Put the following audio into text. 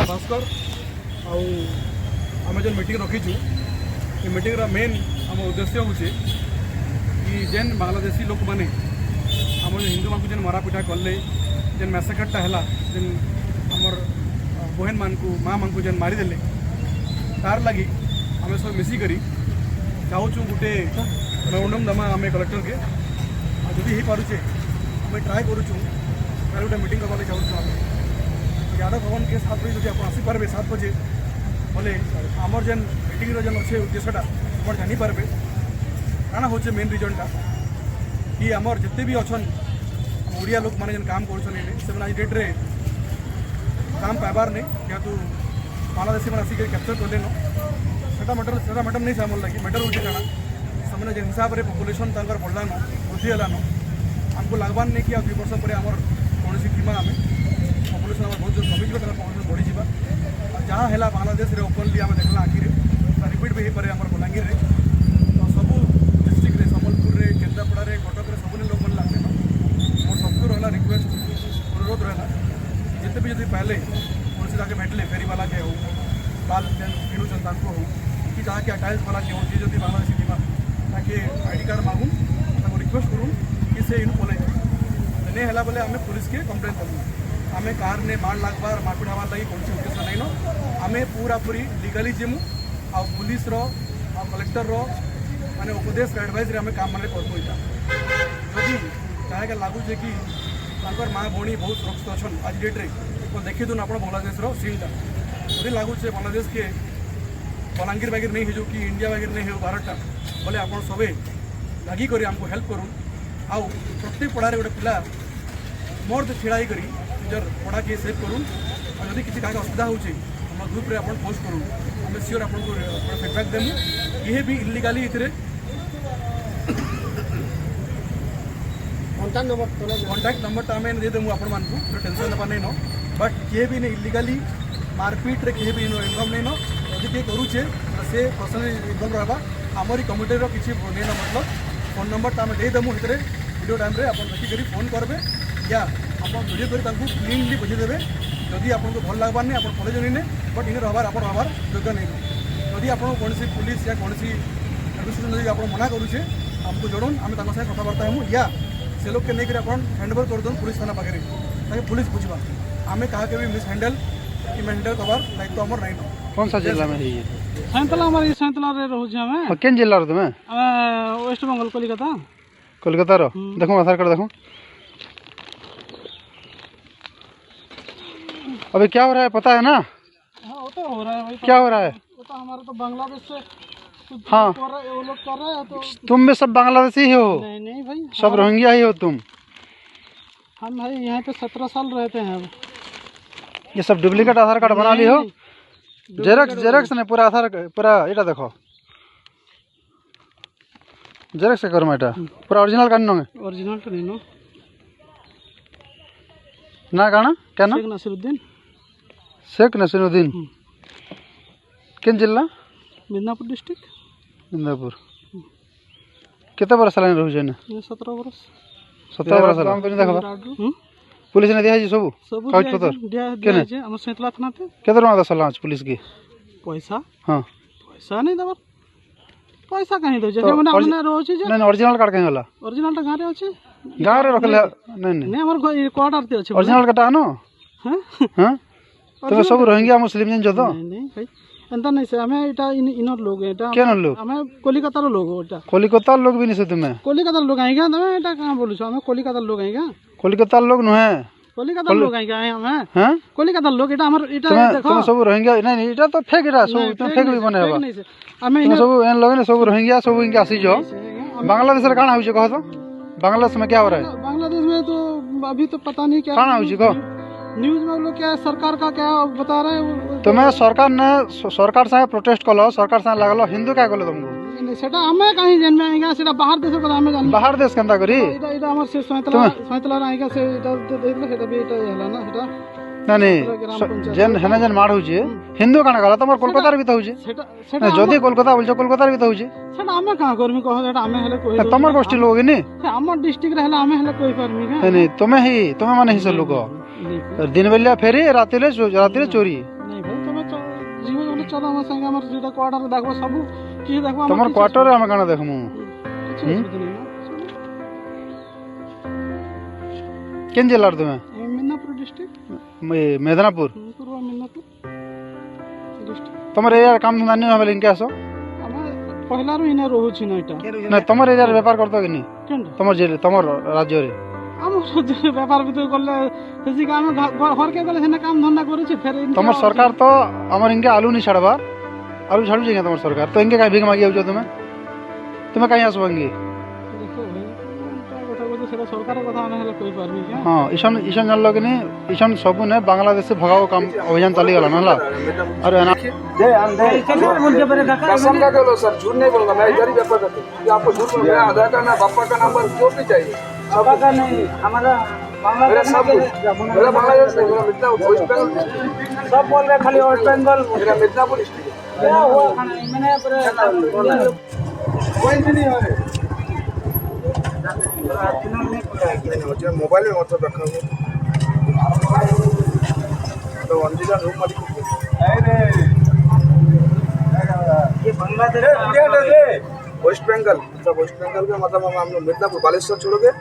भास्कर आम जो मीटिंग रखीचु ये मीटिंग मेन आम उद्देश्य हूँ कि जेन बांग्लादेशी लोक मैंने आम हिंदू मान जेन मरापिटा कले जेन मैसेकरटा है जेन आमर बहन मान को माँ मान को जेन मारिदेले तार लगी आम सब मिसिक चाहूँ गोटे मेमोरेंडम दमा आम कलेक्टर के जदि हो पारे आम ट्राए करुचु गोटे मीटिंग करवा चाहूँ आम यादव भवन के 7 बजे जब आप आसीपारे 7 बजे बोले आमर जेन मीटिंग जेन अच्छे उद्देश्यटा आप जानीपारे काଣା होचे मेन रिजनटा कि आमर जिते भी अच्छा ओडिया लोक मैंने काम कर आज डेट्रे काम पाइबार नहीं क्या तो बांग्लादेशी मैंने आसिक कैप्चर कले ना मैटर नहीं आमर लगे मैटर हूँ क्या से जिन हिसाब से पपुलेसन बढ़लान वृद्धि है आमको लगवार नहीं कि 2 वर्ष पर आमर कौन सीमा आम पपुलेसन आम बहुत कमिजी पपुलेसन बढ़ीजा जहाँ है बांग्लादेश रे ओपनली आम देखला आखिर रिपीट भी हो पारे आम बलांगीर रे तो सब डिस्ट्रिक्ट संबलपुर रे केन्द्रापड़ा कटक सब लोक मैंने लगते मोर सबको रहा रिक्वेस्ट अनुरोध रहा जिते भी जब पाले कौन से भेटले फेरीवाला के हो बाल किणुचन हो कि जहाँ के टाइल्स वाला के हो जी जब बांग्लादेशी जीवा ताकि आईडी कार्ड मांगू रिक्वेस्ट करूँ कि से इन पलि नहीं है बोले आम पुलिस के कंप्लेन करूँ आम कार ने मार लागबार मारपिट हमार लगी कौन उद्देश्य नहीं न आम पूरा पूरी लीगली जीमु आ पुलिस कलेक्टर माने उपदेश एडवाइस आम काम मैंने करूँ जदि चाहे लगुचे कि माँ भौणी बहुत सुरक्षित अच्छा आज डेट्रे तो देखी दून आप बांग्लादेश सीनटा जदि लगुचे बांग्लादेश के बलांगीर बागीर नहीं हो कि इंडिया बागीर नहीं हो भारतटा बोले आप सबे लगी कर आमको हेल्प करूँ आउ प्रत्येक पढ़ारे गोटे पिला मर्द छिड़ाई कर निजर पढ़ा के सेव करूँ और जब किसी क्या असुविधा होची हम ग्रुप रे आप पोस्ट करूँ आम सियोर आपको फीडबैक देमु ये भी इलिगाली इतरे कॉन्टैक्ट नंबर आम दे देमु आपण मानकु टेंशन लेवा नहीं न बट किए भी नहीं इलिगाली मारपीट रे किए भी इनकम नहीं न यदि किए करूचे से पर्सनल इनकम रहा आमरी कमिटी किसी नहीं न मतलब फोन नंबर आम दे देमु भितर वीडियो टाइम रे आप देखिक फोन करेंगे या आप वीडियो कर क्लीनली बुझीदेवे जदि आपको भल लगवार नहीं आप कॉलेज नहीं बट इन रहार आप रहार योग्य नहीं जदि आप कौन पुलिस या कौन एडमिनिस्ट्रेशन जब आप मना करुचे आमको जड़ून आम साथ कथबार्ता हूँ या से लोग के नहीं आप हैंडओवर कर दूँ पुलिस थाना पाखे ताकि पुलिस बुझवा आम क्या भी मिस हैंडल कि हैंडल करवार दायित्व आमर नहीं कौन सा जिला में सैंतला हमारे सैंतला रे रहू जे हमें केन जिला रो तुमे वेस्ट बंगाल कोलकाता रो देखो आधार कार्ड देखो अभी क्या हो रहा है पता है ना हाँ वो तो हो रहा है भाई क्या हो रहा है वो तो हमारा तो बांग्लादेश से हाँ वो लोग कर रहे हैं तो तुम भी सब बांग्लादेशी ही हो नहीं नहीं भाई सब रोहिंग्या ही हो तुम हम भाई यहाँ पे 17 साल रहते हैं अब ये सब डुप्लीकेट आधार कार्ड बना ली हो जेरक्स ने पूरा आधार पूरा ये देखो जेरक्स करो एटा पूरा ओरिजिनल कान ओरिजिनल तो नहीं नो ना काना क्या ना शेख नसीरुद्दीन किन जिला मिदनापुर डिस्ट्रिक्ट मिदनापुर कितना बरस लाइन रहू जे 17 वर्ष 17 बरस काम करनी देखबा पुलिस ने दिया जी सब कागज पत्र केने हम सैंतला थाना पे केते टका दसला पुलिस की पैसा हां पैसा नहीं दबर पैसा कहीं दे जे मने हमने रोची जे नहीं ओरिजिनल कार्ड कहीं होला ओरिजिनल टा गारे अछि गारे रखले नहीं नहीं हमर कोड आरते अछि ओरिजिनल काटा न हां हां तो सब रोहिंग्या मुस्लिम जन जतो नहीं भाई एंता नहीं से हमें एटा इनर लोग एटा केन लोग हमें कोलकाता रो लोग एटा कोलकाता लोग भी नहीं से तुम्हें कोलकाता लोग आएगा तमे एटा कहां बोलु छ हमें कोलकाता लोग आएगा कोलकाता लोग न है कोलकाता लोग आएगा हमें हां कोलकाता लोग एटा हमर एटा देखो तुम सब रोहिंग्या नहीं एटा तो फेक एटा सब तुम फेक भी बने बा हमें सब एन लोग ने सब रोहिंग्या सब इनके आसी जो बांग्लादेश रे काना होई कह तो बांग्लादेश में क्या हो रहा है बांग्लादेश में तो अभी तो पता नहीं क्या काना होई कह न्यूज में लोग क्या सरकार का क्या बता रहे हैं तुम्हें सरकार से प्रोटेस्ट कलो सरकार से लागलो हिंदू क्या कलो तुमको सेटा हमें कहीं जन्म आएगा सेटा बाहर देश को हमें जान बाहर देश केंता करी इटा हमर से सैंतला आएगा से इटा देख सेटा भी इटा हला ना सेटा नहीं जेन हेना जेन मार होची हिंदू काना गला तमर कोलकाता रे भी तो होची सेटा जदी कोलकाता बोलछो कोलकाता रे भी तो होची सेटा हमें कहां करमी कह सेटा हमें हले कोई तमर गोष्ठी लोग नी हमर डिस्ट्रिक्ट रे हला हमें हले कोई परमी का नहीं तुम्हें माने ही सब लोग दिन बेलिया फेरी रातिले चोरी चलो हम संगे हमर जेटा क्वार्टर देखबो सब की देखबो তোমার কোয়ার্টারে আমি কানা দেখমু কিছু অসুবিধা নেই না কেন জেলার তুমি মিদনাপুর ডিস্ট্রিক্ট মেদিনীপুর পূর্ব মিদনাপুর ডিস্ট্রিক্ট তোমার এরিয়ার কাম ধন্দা নিয়ে হবে লিঙ্কে আসো আমি পহলারু ইনে রহুছি না এটা না তোমার এরিয়ার ব্যাপার করতো কি নি কেন তোমার জেলে তোমার রাজ্যরে আমার যে ব্যাপার ভিতরে করলে সেদিকে আমি ঘরকে গেলে সেনা কাম ধন্দা করেছি ফের তোমার সরকার তো আমার ইনকে আলু নি ছাড়বা আলু ছাড়ুছে না তোমার সরকার তো ইনকে কাই ভিক মাগি আউছো তুমি তুমি কাই আসবো ইনকে কথা বলতে সেটা সরকারের কথা আমি হলে কই পারবি কি হ্যাঁ ঈশান ঈশান জানলো কি নি ঈশান সবুনে বাংলাদেশে ভগাও কাম অভিযান চালিয়ে গেল না আর এনা कसम का बोलो सर, झूठ नहीं बोलूंगा मैं, इधर ही व्यापार करता हूँ। ये आपको झूठ बोलूंगा, मेरा आधार कार्ड ना पापा का नंबर जो भी चाहिए बाबा का नहीं हमारा मेरा सब कुछ, मेरा बांग्लादेश नहीं, मेरा मिदनापुर वेस्ट बंगाल सब बोल रहे खाली वेस्ट बंगाल मेरा मिदनापुर डिस्ट्रिक्ट क्या हुआ मैंने कोई नहीं है मोबाइल में व्हाट्सएप रखा हुआ तो अंजिला रूम वाली ये बांग्लादेश वेस्ट बंगाल, वेस्ट बंगाल का मतलब हम लोग मिदनापुर बालेश्वर छोड़ोगे